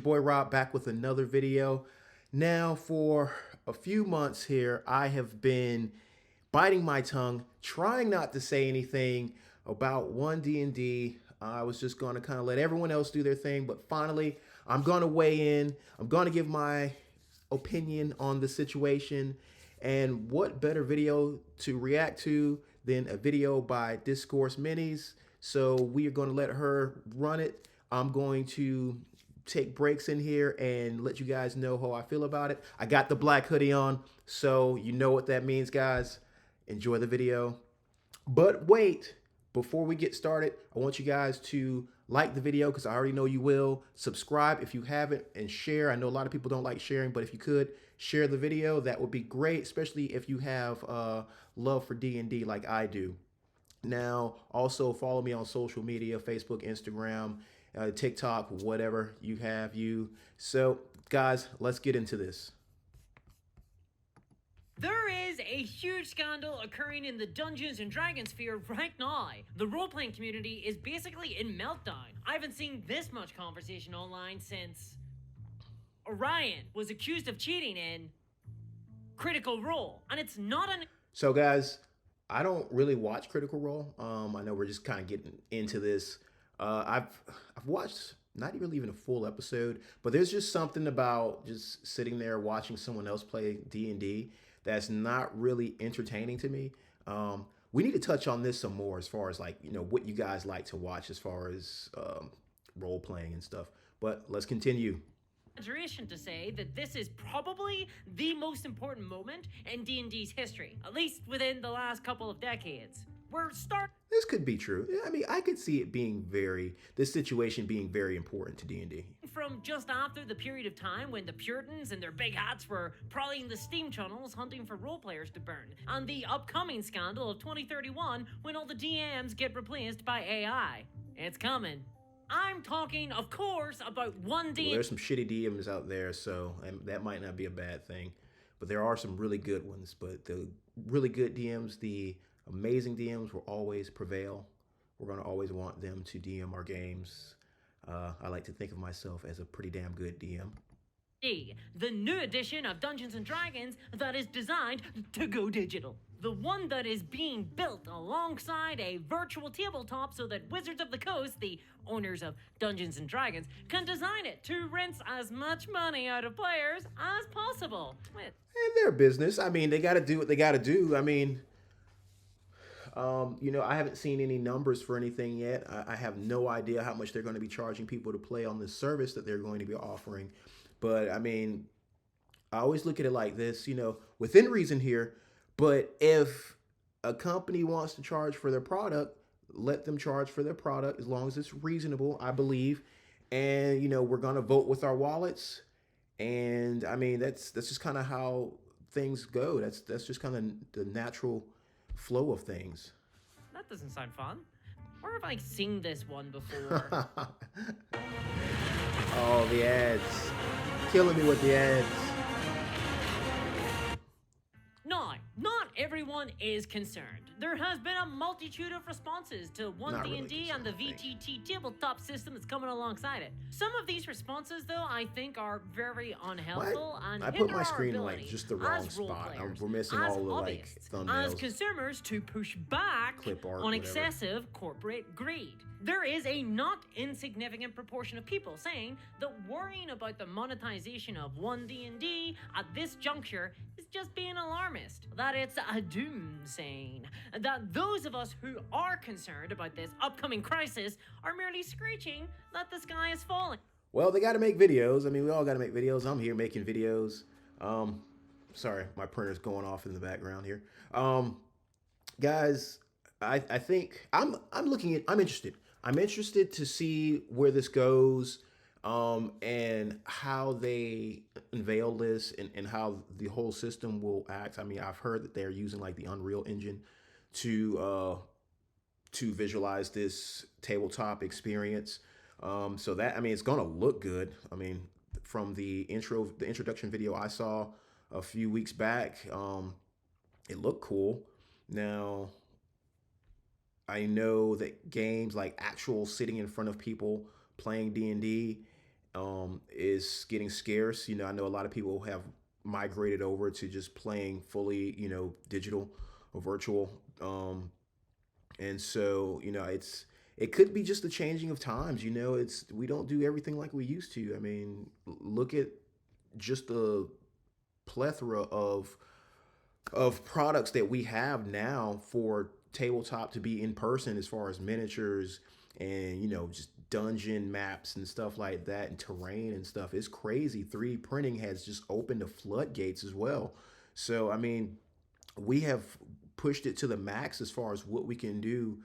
boy Rob back with another video. Now, for a few months here, I have been biting my tongue, trying not to say anything about 1D&D. I was just going to kind of let everyone else do their thing, but finally, I'm going to weigh in. I'm going to give my opinion on the situation. And what better video to react to than a video by Discourse Mins? So we are going to let her run it. I'm going to take breaks in here and let you guys know how I feel about it. I got the black hoodie on, so you know what that means, guys. Enjoy the video. But wait, before we get started, I want you guys to like the video because I already know you will. Subscribe if you haven't and share. I know a lot of people don't like sharing, but if you could share the video, that would be great, especially if you have love for D&D like I do. Now, also follow me on social media, Facebook, Instagram, TikTok, whatever you have. So, guys, let's get into this. There is a huge scandal occurring in the Dungeons and Dragons sphere right now. The role-playing community is basically in meltdown. I haven't seen this much conversation online since Orion was accused of cheating in Critical Role, and it's not an... So, guys, I don't really watch Critical Role. I know we're just kind of getting into this. I've watched not really even a full episode, but there's just something about just sitting there watching someone else play D&D that's not really entertaining to me. We need to touch on this some more as far as like, you know, what you guys like to watch as far as role playing and stuff. But let's continue. To say that this is probably the most important moment in D&D's history, at least within the last couple of decades. This could be true. Yeah, I mean, I could see it being this situation being very important to D&D. From just after the period of time when the Puritans and their big hats were prowling the steam tunnels hunting for role players to burn, and the upcoming scandal of 2031 when all the DMs get replaced by AI. It's coming. I'm talking, of course, about 1D. Well, there's some shitty DMs out there, so that might not be a bad thing. But there are some really good ones. But the really good DMs, the amazing DMs will always prevail. We're going to always want them to DM our games. I like to think of myself as a pretty damn good DM. The new edition of Dungeons & Dragons that is designed to go digital. The one that is being built alongside a virtual tabletop so that Wizards of the Coast, the owners of Dungeons & Dragons, can design it to rinse as much money out of players as possible. And their business. I mean, they got to do what they got to do. I mean, you know, I haven't seen any numbers for anything yet. I have no idea how much they're going to be charging people to play on this service that they're going to be offering. But, I mean, I always look at it like this, you know, within reason here. But if a company wants to charge for their product, let them charge for their product as long as it's reasonable, I believe. And, you know, we're going to vote with our wallets. And, I mean, that's just kind of how things go. That's just kind of the natural flow of things. That doesn't sound fun. Where have I seen this one before? Oh, the ads. Killing me with the ads. No, not everyone is concerned. There has been a multitude of responses to 1D&D and the VTT tabletop system that's coming alongside it. Some of these responses, though, I think are very unhelpful and I put my screen in like just the wrong spot. We're missing all the like thumbnails. As consumers to push back on excessive corporate greed. There is a not insignificant proportion of people saying that worrying about the monetization of 1D&D at this juncture is just being alarmist. That it's a doomsaying. That those of us who are concerned about this upcoming crisis are merely screeching that the sky is falling. Well, they got to make videos. I mean, we all got to make videos. I'm here making videos. Sorry, my printer's going off in the background here. Guys, I think I'm interested. I'm interested to see where this goes, and how they unveil this and how the whole system will act. I mean, I've heard that they're using like the Unreal Engine to visualize this tabletop experience. So that, I mean, it's gonna look good. I mean, from the introduction video I saw a few weeks back, it looked cool. Now, I know that games like actual sitting in front of people playing D&D is getting scarce. I know a lot of people have migrated over to just playing fully, digital or virtual. And so, it could be just the changing of times. We don't do everything like we used to. I mean, look at just the plethora of products that we have now for tabletop to be in person, as far as miniatures and just dungeon maps and stuff like that, and terrain and stuff. It's crazy. 3D printing has just opened the floodgates as well. So I mean, we have pushed it to the max as far as what we can do,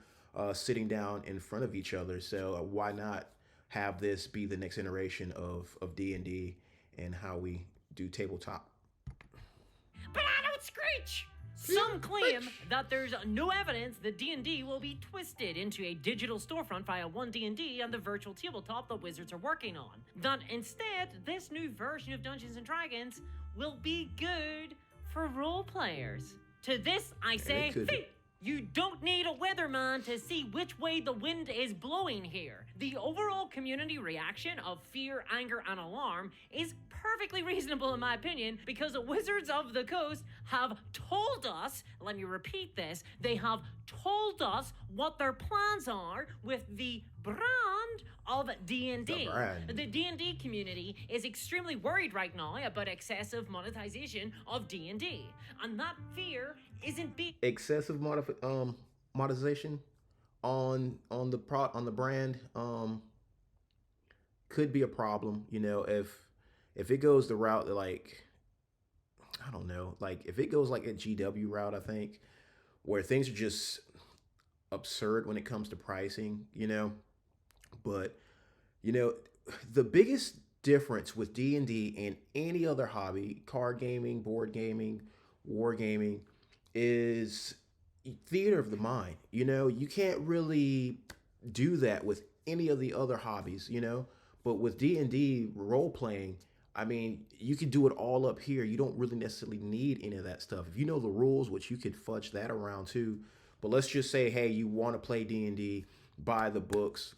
sitting down in front of each other. So why not have this be the next iteration of D&D and how we do tabletop? But I don't screech! Some claim that there's no evidence that D&D will be twisted into a digital storefront via 1D&D and the virtual tabletop the Wizards are working on. That instead, this new version of Dungeons & Dragons will be good for role players. To this, I say, hey, you don't need a weatherman to see which way the wind is blowing here. The overall community reaction of fear, anger, and alarm is perfectly reasonable in my opinion, because the Wizards of the Coast have told us, let me repeat this, they have told us what their plans are with the brand of D&D. The D&D community is extremely worried right now about excessive monetization of D&D, and that fear isn't being excessive monetization on the brand could be a problem. If it goes the route that, like, I don't know, like if it goes like a GW route, I think, where things are just absurd when it comes to pricing, but the biggest difference with D&D and any other hobby, card gaming, board gaming, war gaming, is theater of the mind. You can't really do that with any of the other hobbies, but with D&D role playing, I mean, you can do it all up here. You don't really necessarily need any of that stuff. If you know the rules, which you could fudge that around too, but let's just say, hey, you want to play D&D, buy the books.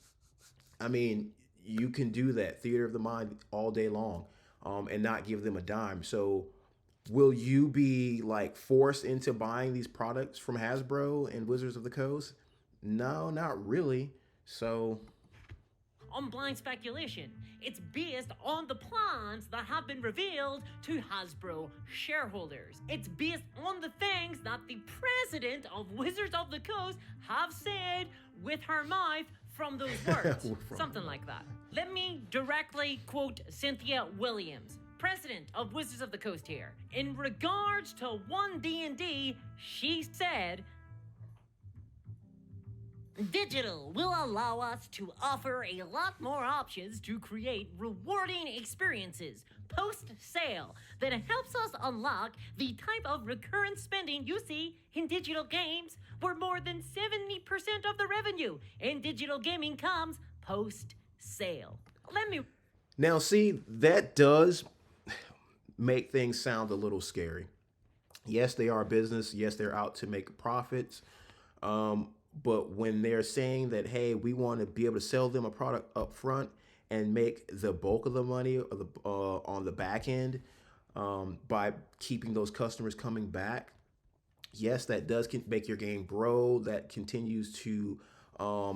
I mean, you can do that theater of the mind all day long, and not give them a dime. So will you be like forced into buying these products from Hasbro and Wizards of the Coast? No, not really. So on blind speculation. It's based on the plans that have been revealed to Hasbro shareholders. It's based on the things that the president of Wizards of the Coast have said with her mouth from those words. Something like that. Let me directly quote Cynthia Williams, president of Wizards of the Coast here. In regards to 1D&D, she said, digital will allow us to offer a lot more options to create rewarding experiences post-sale that helps us unlock the type of recurrent spending you see in digital games, where more than 70% of the revenue in digital gaming comes post-sale. Now see, that does make things sound a little scary. Yes, they are a business. Yes, they're out to make profits. But when they're saying that, hey, we want to be able to sell them a product up front and make the bulk of the money on the back end, by keeping those customers coming back, yes, that does make your game grow. That continues to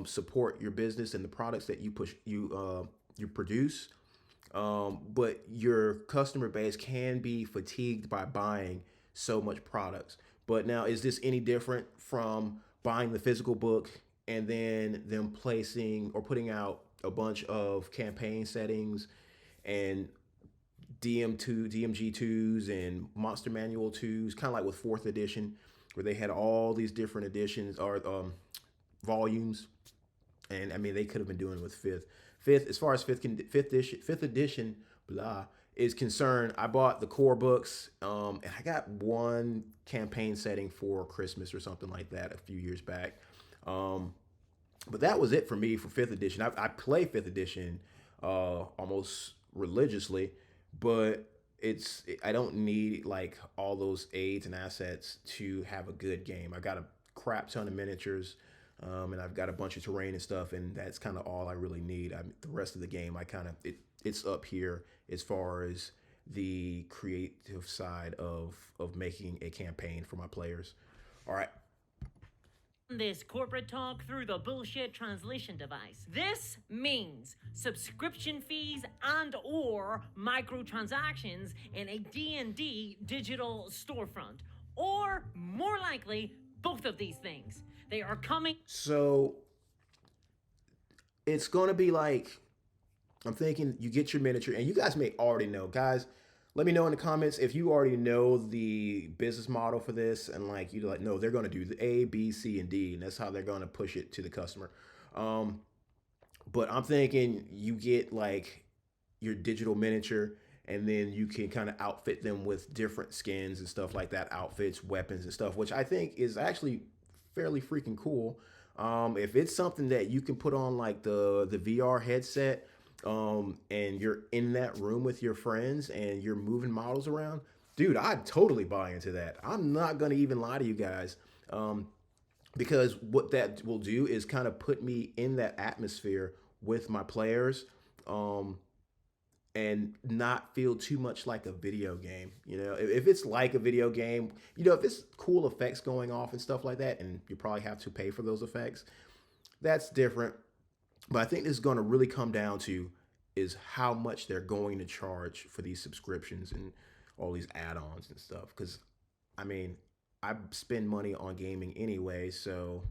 support your business and the products that you produce. But your customer base can be fatigued by buying so much products. But now, is this any different from buying the physical book and then them placing or putting out a bunch of campaign settings and DMG2s and Monster Manual 2s, kind of like with 4th edition, where they had all these different editions or volumes. And I mean, they could have been doing it with 5th. As far as 5th edition, is concerned, I bought the core books, and I got one campaign setting for Christmas or something like that a few years back. But that was it for me for 5th edition. I play 5th edition almost religiously, but I don't need like all those aids and assets to have a good game. I got a crap ton of miniatures, and I've got a bunch of terrain and stuff, and that's kind of all I really need. The rest of the game, it's up here as far as the creative side of making a campaign for my players. All right. This corporate talk through the bullshit translation device. This means subscription fees and or microtransactions in a D&D digital storefront. Or, more likely, both of these things. They are coming. So, it's going to be like, I'm thinking you get your miniature, and you guys may already know. Guys, let me know in the comments if you already know the business model for this, and like you like, no, they're going to do the A, B, C, and D, and that's how they're going to push it to the customer. But I'm thinking you get like your digital miniature, and then you can kind of outfit them with different skins and stuff like that, outfits, weapons, and stuff, which I think is actually fairly freaking cool. If it's something that you can put on like the VR headset, and you're in that room with your friends and you're moving models around, dude, I'd totally buy into that. I'm not gonna even lie to you guys, because what that will do is kind of put me in that atmosphere with my players, and not feel too much like a video game. You know, if it's like a video game, you know, if it's cool effects going off and stuff like that, and you probably have to pay for those effects, that's different. But I think this is going to really come down to is how much they're going to charge for these subscriptions and all these add-ons and stuff. Because, I mean, I spend money on gaming anyway, so...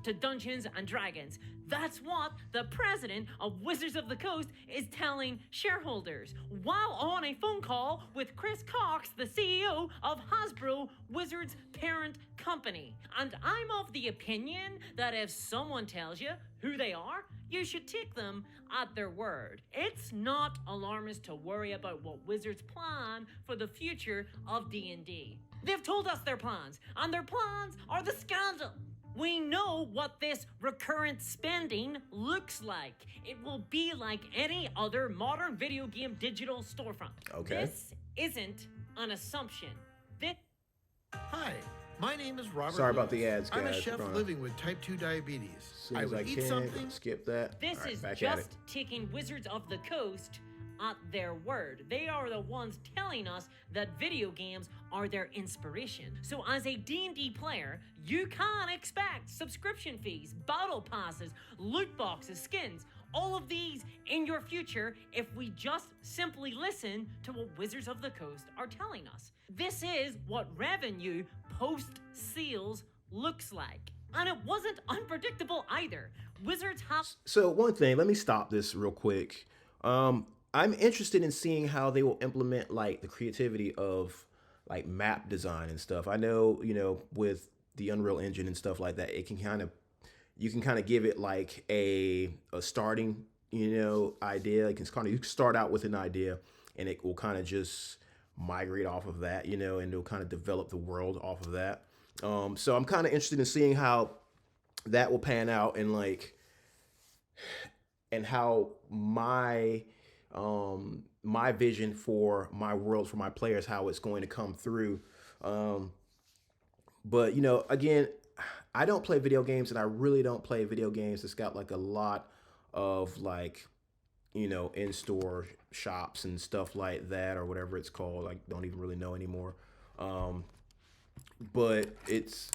To Dungeons and Dragons. That's what the president of Wizards of the Coast is telling shareholders while on a phone call with Chris Cox, the CEO of Hasbro, Wizards' parent company. And I'm of the opinion that if someone tells you who they are, you should take them at their word. It's not alarmist to worry about what Wizards plan for the future of D&D. They've told us their plans, and their plans are the scandal. We know what this recurrent spending looks like. It will be like any other modern video game digital storefront. Okay. This isn't an assumption. Hi, my name is Robert. Sorry about the ads, guys. I'm a chef living with type 2 diabetes. As soon as I eat can, something. skip that. This All right, is back at just it. taking Wizards of the Coast at their word. They are the ones telling us that video games are their inspiration. So as a D&D player, you can expect subscription fees, battle passes, loot boxes, skins, all of these in your future if we just simply listen to what Wizards of the Coast are telling us. This is what revenue post-sales looks like. And it wasn't unpredictable either. Wizards have... So one thing, let me stop this real quick. I'm interested in seeing how they will implement like the creativity of like map design and stuff. I know, you know, with the Unreal Engine and stuff like that, it can kind of, you can kind of give it like a starting, you know, idea. It can kind of, you can start out with an idea and it will kind of just migrate off of that, you know, and it'll kind of develop the world off of that. So I'm kind of interested in seeing how that will pan out and like, and how my vision for my world, for my players, how it's going to come through. But, you know, again, I don't play video games, and I really don't play video games that's got like a lot of like, you know, in-store shops and stuff like that, or whatever it's called. I don't even really know anymore. But it's,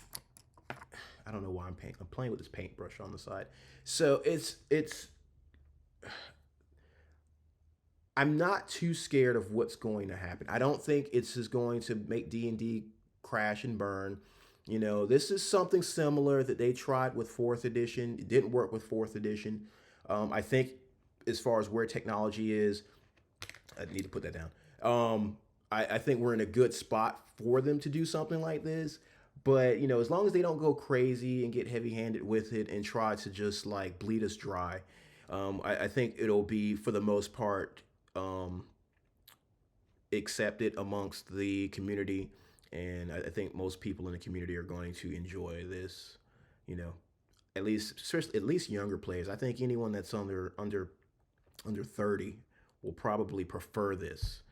I don't know why I'm playing with this paintbrush on the side. So it's, I'm not too scared of what's going to happen. I don't think it's just going to make D&D crash and burn. You know, this is something similar that they tried with 4th edition. It didn't work with 4th edition. I think as far as where technology is, I need to put that down. I think we're in a good spot for them to do something like this. But, you know, as long as they don't go crazy and get heavy-handed with it and try to just like bleed us dry, I think it'll be, for the most part, accepted amongst the community, and I think most people in the community are going to enjoy this. You know, at least younger players. I think anyone that's under 30 will probably prefer this.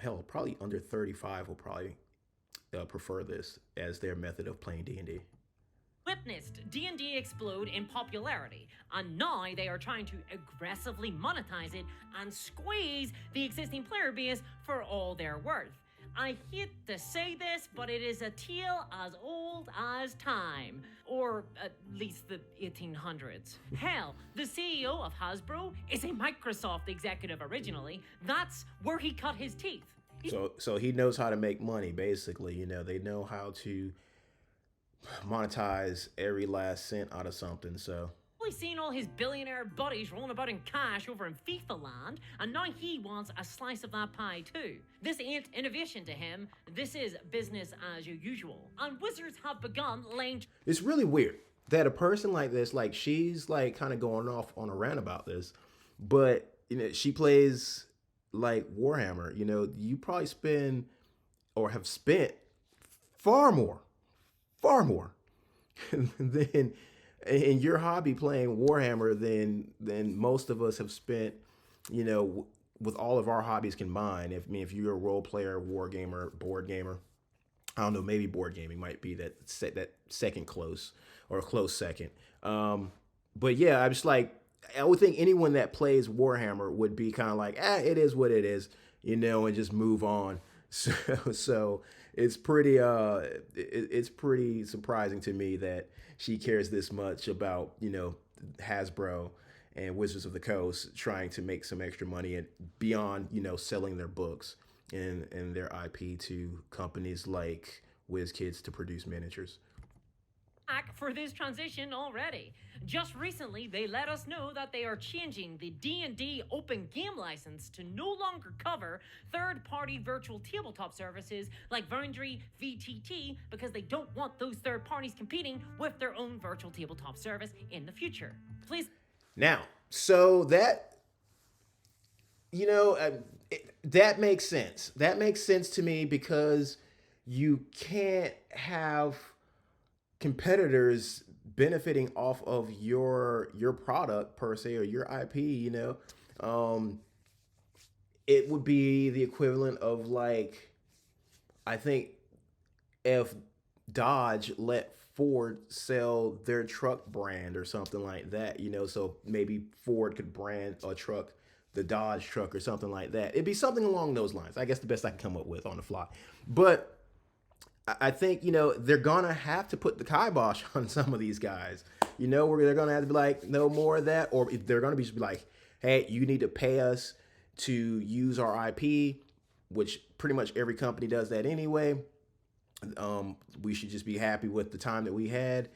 Hell, probably under 35 will probably prefer this as their method of playing D&D. witnessed D&D explode in popularity, and now they are trying to aggressively monetize it and squeeze the existing player base for all they're worth. I hate to say this, but it is a tale as old as time, or at least the 1800s. Hell, the CEO of Hasbro is a Microsoft executive originally. That's where he cut his teeth. So he knows how to make money, basically. You know, they know how to monetize every last cent out of something, so. He's seen all his billionaire buddies rolling about in cash over in FIFA land, and now he wants a slice of that pie too. This ain't innovation to him, this is business as usual. And Wizards have begun laying... It's really weird that a person like this, like, she's like kind of going off on a rant about this, but, you know, she plays like Warhammer. You know, you probably spend or have spent far more than in your hobby playing Warhammer than most of us have spent, you know, with all of our hobbies combined. If you're a role player, war gamer, board gamer, I don't know, maybe board gaming might be that second close, or a close second. But yeah, I'm just like, I would think anyone that plays Warhammer would be kind of like, it is what it is, you know, and just move on. So it's pretty surprising to me that she cares this much about, you know, Hasbro and Wizards of the Coast trying to make some extra money and beyond, you know, selling their books and their IP to companies like WizKids to produce miniatures. For this transition already. Just recently, they let us know that they are changing the D&D open game license to no longer cover third-party virtual tabletop services like Foundry, VTT, because they don't want those third parties competing with their own virtual tabletop service in the future. Please. Now, so that, you know, that makes sense. That makes sense to me because you can't have competitors benefiting off of your product per se, or your IP, you know. It would be the equivalent of, like, I think if Dodge let Ford sell their truck brand or something like that, you know, so maybe Ford could brand a truck the Dodge truck or something like that. It'd be something along those lines. I guess the best I can come up with on the fly. But I think, you know, they're gonna have to put the kibosh on some of these guys. You know, where they're gonna have to be like, no more of that, or if they're gonna be just be like, hey, you need to pay us to use our IP, which pretty much every company does that anyway. We should just be happy with the time that we had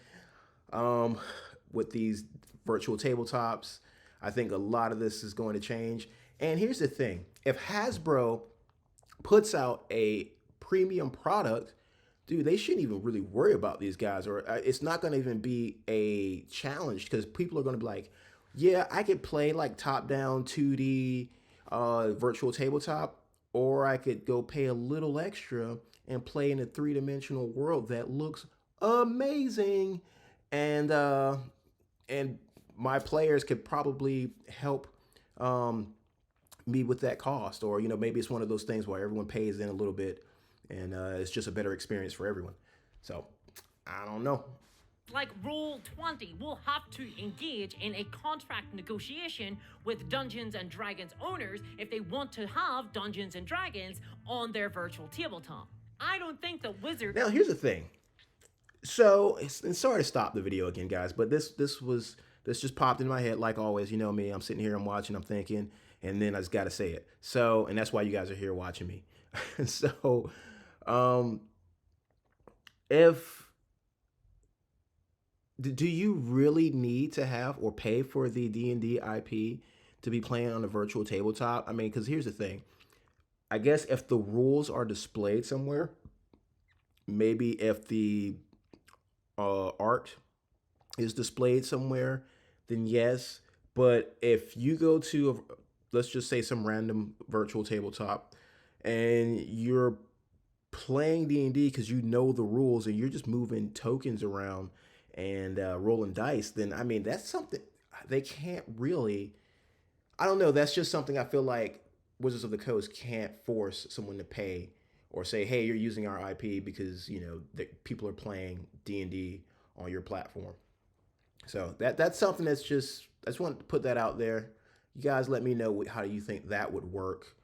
with these virtual tabletops. I think a lot of this is going to change. And here's the thing: if Hasbro puts out a premium product, dude, they shouldn't even really worry about these guys, or it's not going to even be a challenge, because people are going to be like, yeah, I could play like top-down 2D virtual tabletop, or I could go pay a little extra and play in a three-dimensional world that looks amazing, and my players could probably help me with that cost. Or, you know, maybe it's one of those things where everyone pays in a little bit, and it's just a better experience for everyone. So, I don't know. Like Roll20 will have to engage in a contract negotiation with Dungeons and Dragons owners if they want to have Dungeons and Dragons on their virtual tabletop. I don't think the Wizard... Now, here's the thing. So, and sorry to stop the video again, guys, but this just popped in my head like always. You know me, I'm sitting here, I'm watching, I'm thinking, and then I just got to say it. So, and that's why you guys are here watching me. So, do you really need to have or pay for the D&D IP to be playing on a virtual tabletop? I mean, because here's the thing. I guess if the rules are displayed somewhere, maybe if the art is displayed somewhere, then yes. But if you go to, let's just say, some random virtual tabletop, and you're playing D&D because you know the rules and you're just moving tokens around and rolling dice, then, I mean, that's something they can't really, I don't know, that's just something I feel like Wizards of the Coast can't force someone to pay, or say, hey, you're using our IP because, you know, people are playing D&D on your platform. So that's something that's just, I just want to put that out there. You guys let me know how you think that would work.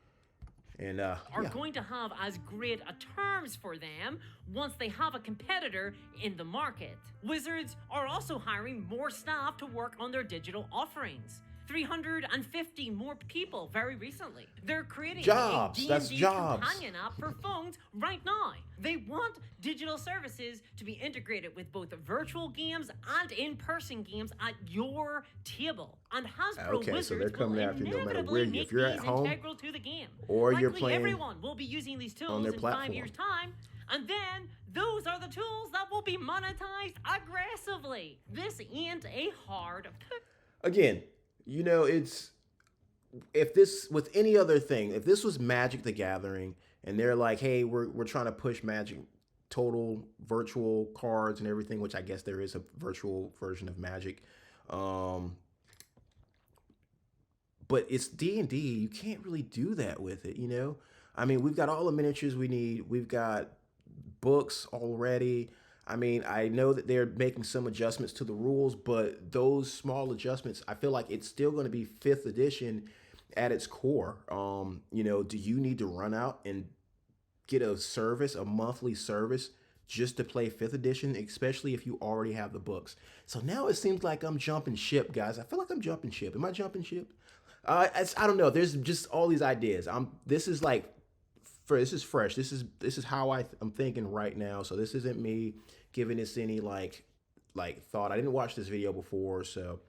And are going to have as great a terms for them once they have a competitor in the market. Wizards are also hiring more staff to work on their digital offerings. 350 more people very recently. They're creating a D&D companion app for phones right now. They want digital services to be integrated with both virtual games and in-person games at your table. And Hasbro Wizards will inevitably make these integral to the game. Or Likely you're playing everyone will be using these tools in 5 years' time. And then those are the tools that will be monetized aggressively. This ain't a hard... Again, you know, it's, if this, with any other thing, if this was Magic the Gathering and they're like, hey, we're trying to push Magic total virtual cards and everything, which I guess there is a virtual version of Magic. But it's D&D. You can't really do that with it, you know? I mean, we've got all the miniatures we need. We've got books already. I mean, I know that they're making some adjustments to the rules, but those small adjustments, I feel like it's still going to be 5th edition at its core. You know, do you need to run out and get a service, a monthly service, just to play 5th edition, especially if you already have the books? So now it seems like I'm jumping ship, guys. I feel like I'm jumping ship. Am I jumping ship? I don't know. There's just all these ideas. This is like, this is fresh. This is how I'm thinking right now. So this isn't me giving this any like thought. I didn't watch this video before, so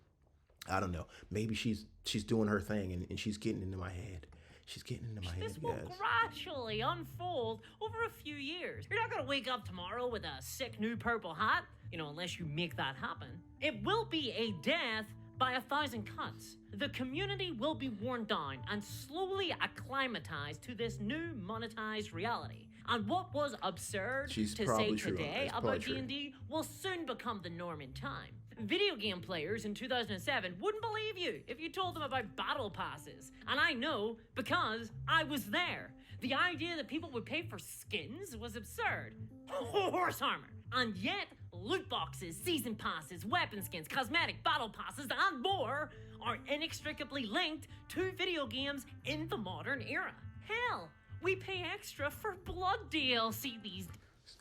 I don't know. Maybe she's doing her thing and she's getting into my head. She's getting into my head, This will gradually unfold over a few years. You're not gonna wake up tomorrow with a sick new purple hat, you know, unless you make that happen. It will be a death by 1,000 cuts. The community will be worn down and slowly acclimatized to this new monetized reality. And what was absurd to say today about D&D will soon become the norm in time. Video game players in 2007 wouldn't believe you if you told them about battle passes. And I know because I was there. The idea that people would pay for skins was absurd. Horse armor. And yet, loot boxes, season passes, weapon skins, cosmetic battle passes, and more are inextricably linked to video games in the modern era. Hell, we pay extra for blood DLC these days.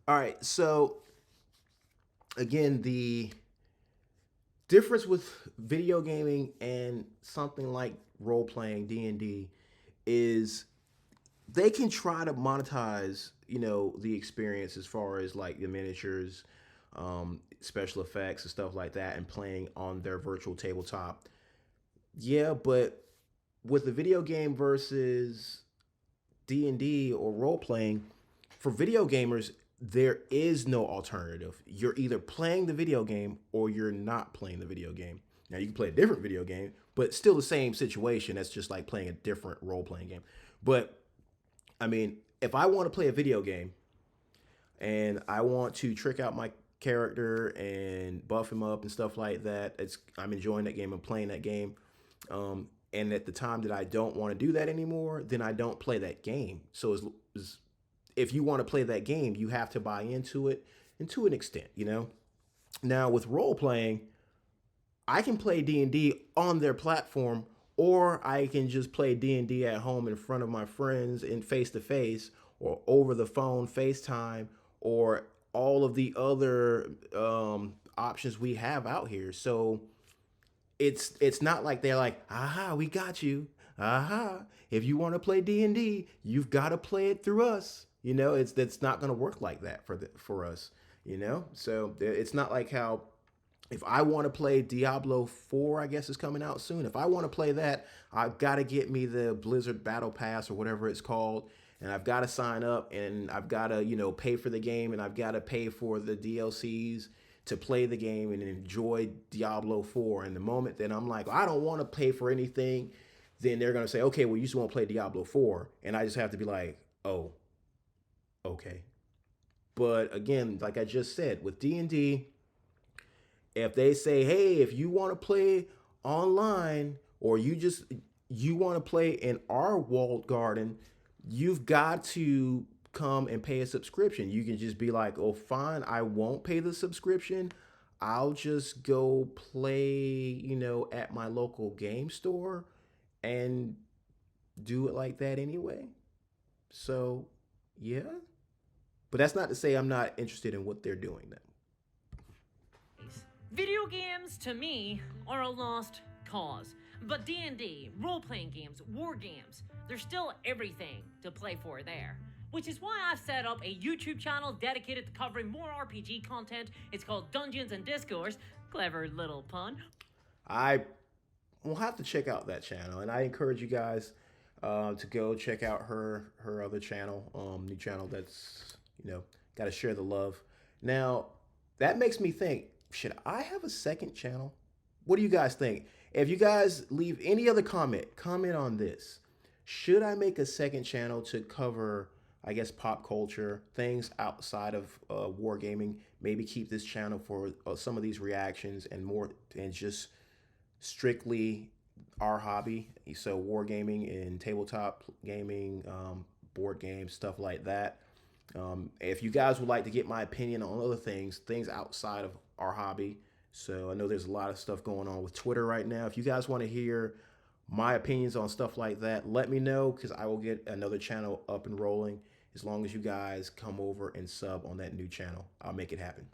All right, so again, the difference with video gaming and something like role-playing D&D is they can try to monetize, you know, the experience as far as like the miniatures, special effects and stuff like that, and playing on their virtual tabletop. Yeah, but with the video game versus D&D or role-playing, for video gamers, there is no alternative. You're either playing the video game or you're not playing the video game. Now, you can play a different video game, but still the same situation. That's just like playing a different role-playing game. But, I mean, if I want to play a video game and I want to trick out my character and buff him up and stuff like that, I'm enjoying that game and playing that game. And at the time that I don't want to do that anymore, then I don't play that game. So if you want to play that game, you have to buy into it, and to an extent, you know. Now with role playing, I can play D&D on their platform, or I can just play D&D at home in front of my friends in face to face, or over the phone, FaceTime, or all of the other options we have out here. So it's not like they're like, aha, we got you. Aha, if you want to play D&D, you've got to play it through us. You know, it's not going to work like that for us, you know? So it's not like how, if I want to play Diablo 4, I guess is coming out soon. If I want to play that, I've got to get me the Blizzard Battle Pass or whatever it's called. And I've got to sign up, and I've got to, you know, pay for the game, and I've got to pay for the DLCs to play the game and enjoy Diablo 4. And the moment that I'm like, I don't want to pay for anything, then they're going to say, okay, well, you just won't play Diablo 4. And I just have to be like, oh, okay. But again, like I just said, with D&D, if they say, hey, if you want to play online, or you want to play in our walled garden, you've got to come and pay a subscription. You can just be like, oh, fine, I won't pay the subscription. I'll just go play, you know, at my local game store and do it like that anyway. So, yeah. But that's not to say I'm not interested in what they're doing then. Video games, to me, are a lost cause. But D&D, role-playing games, war games, there's still everything to play for there. Which is why I've set up a YouTube channel dedicated to covering more RPG content. It's called Dungeons and Discourse. Clever little pun. I will have to check out that channel, and I encourage you guys to go check out her other channel, new channel that's, you know, got to share the love. Now, that makes me think, should I have a second channel? What do you guys think? If you guys leave any other comment on this. Should I make a second channel to cover, I guess, pop culture, things outside of wargaming? Maybe keep this channel for some of these reactions and more, and just strictly our hobby. So wargaming and tabletop gaming, board games, stuff like that. If you guys would like to get my opinion on other things outside of our hobby. So I know there's a lot of stuff going on with Twitter right now. If you guys want to hear my opinions on stuff like that, let me know, because I will get another channel up and rolling. As long as you guys come over and sub on that new channel, I'll make it happen.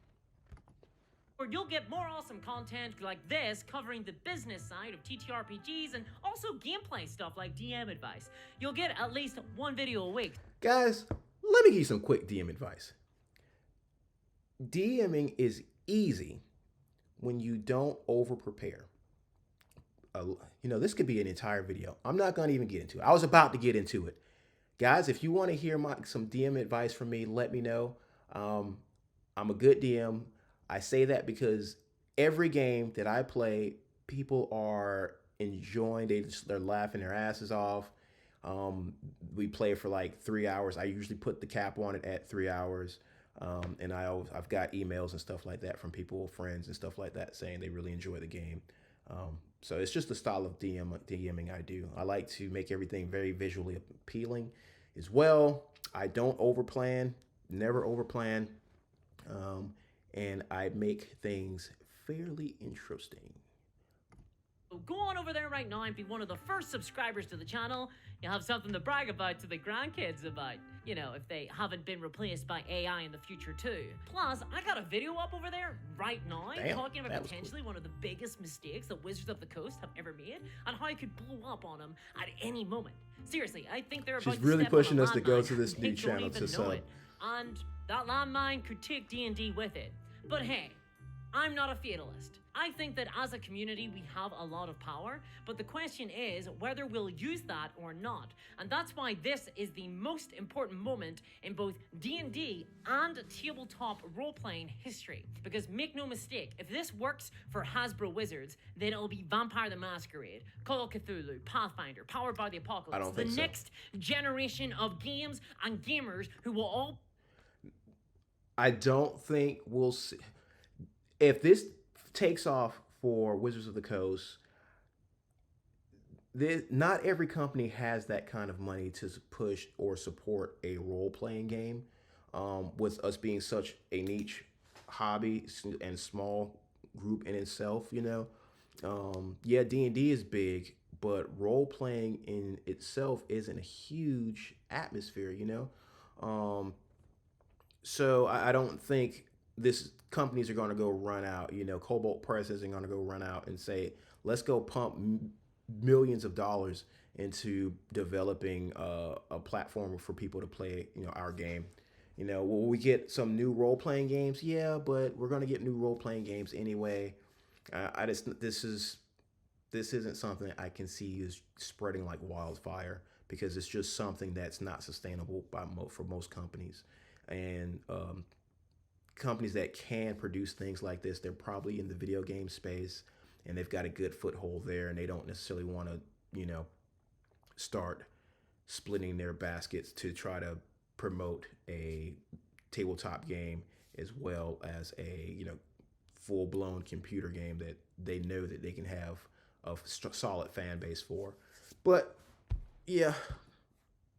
Or you'll get more awesome content like this, covering the business side of TTRPGs and also gameplay stuff like DM advice. You'll get at least one video a week. Guys, let me give you some quick DM advice. DMing is easy when you don't over prepare. You know, this could be an entire video. I'm not going to even get into it. I was about to get into it. Guys, if you want to hear some DM advice from me, let me know. I'm a good DM. I say that because every game that I play, people are enjoying. They're laughing their asses off. We play for like 3 hours. I usually put the cap on it at 3 hours. And I've got emails and stuff like that from people, friends and stuff like that, saying they really enjoy the game. So it's just the style of DMing I do. I like to make everything very visually appealing as well. I don't overplan, never overplan. And I make things fairly interesting. Go on over there right now and be one of the first subscribers to the channel. You'll have something to brag about to the grandkids about, you know, if they haven't been replaced by AI in the future too. Plus, I got a video up over there right now talking about potentially one of the biggest mistakes that Wizards of the Coast have ever made and how I could blow up on them at any moment. Seriously, I think they're about She's really pushing us to go to this new new channel to sub. And that landmine could take D&D with it. But hey, I'm not a fatalist. I think that as a community, we have a lot of power, but the question is whether we'll use that or not. And that's why this is the most important moment in both D&D and tabletop role-playing history. Because make no mistake, if this works for Hasbro Wizards, then it'll be Vampire the Masquerade, Call of Cthulhu, Pathfinder, Powered by the Apocalypse. I don't think the so. next generation of games and gamers who will all... I don't think we'll see. If this takes off for Wizards of the Coast, not every company has that kind of money to push or support a role-playing game. With us being such a niche hobby and small group in itself, you know. Yeah, D&D is big, but role-playing in itself isn't a huge atmosphere, you know. So I don't think companies are going to go run out, you know, Cobalt Press isn't going to go run out and say, let's go pump millions of dollars into developing a platform for people to play, you know, our game. You know, will we get some new role-playing games? Yeah, but we're going to get new role-playing games anyway. This isn't something I can see is spreading like wildfire, because it's just something that's not sustainable for most companies. And companies that can produce things like this, they're probably in the video game space and they've got a good foothold there, and they don't necessarily want to, you know, start splitting their baskets to try to promote a tabletop game as well as a, you know, full-blown computer game that they know that they can have a solid fan base for. But yeah,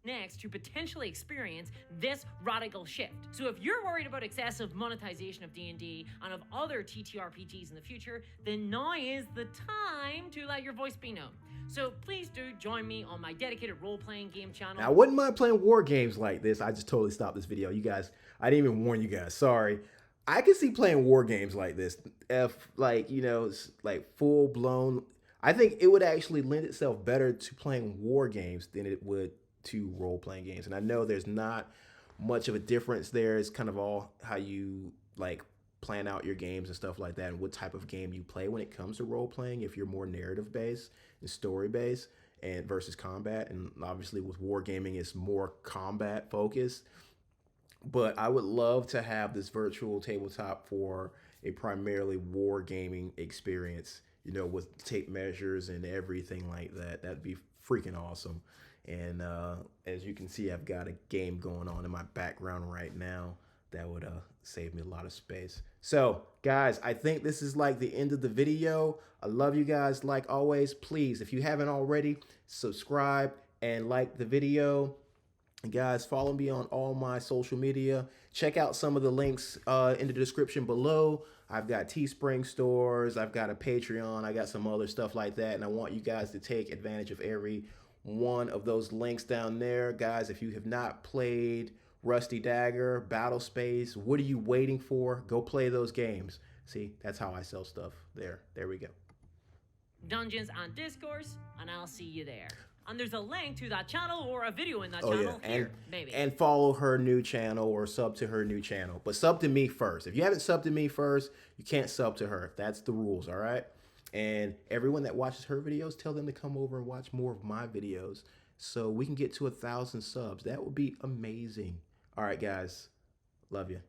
next to potentially experience this radical shift. So if you're worried about excessive monetization of D&D and of other TTRPGs in the future, then now is the time to let your voice be known. So please do join me on my dedicated role-playing game channel. Now, I wouldn't mind playing war games like this. I just totally stopped this video. You guys, I didn't even warn you guys. Sorry. I can see playing war games like this. If, like, you know, it's like full-blown. I think it would actually lend itself better to playing war games than it would to role-playing games. And I know there's not much of a difference there. It's kind of all how you, like, plan out your games and stuff like that, and what type of game you play when it comes to role-playing, if you're more narrative-based and story-based and versus combat. And obviously with wargaming, it's more combat-focused. But I would love to have this virtual tabletop for a primarily wargaming experience, you know, with tape measures and everything like that. That'd be freaking awesome. And as you can see, I've got a game going on in my background right now that would save me a lot of space. So guys, I think this is like the end of the video. I love you guys. Like always, please, if you haven't already, subscribe and like the video. And guys, follow me on all my social media. Check out some of the links in the description below. I've got Teespring stores, I've got a Patreon, I got some other stuff like that, and I want you guys to take advantage of every one of those links down there. Guys, if you have not played Rusty Dagger, Battle Space, what are you waiting for? Go play those games. See, that's how I sell stuff there. There we go. Dungeons and Discourse, and I'll see you there. And there's a link to that channel or a video in that channel here, maybe. And follow her new channel or sub to her new channel. But sub to me first. If you haven't subbed to me first, you can't sub to her. That's the rules, all right? And everyone that watches her videos, tell them to come over and watch more of my videos so we can get to 1,000 subs. That would be amazing. All right, guys. Love you.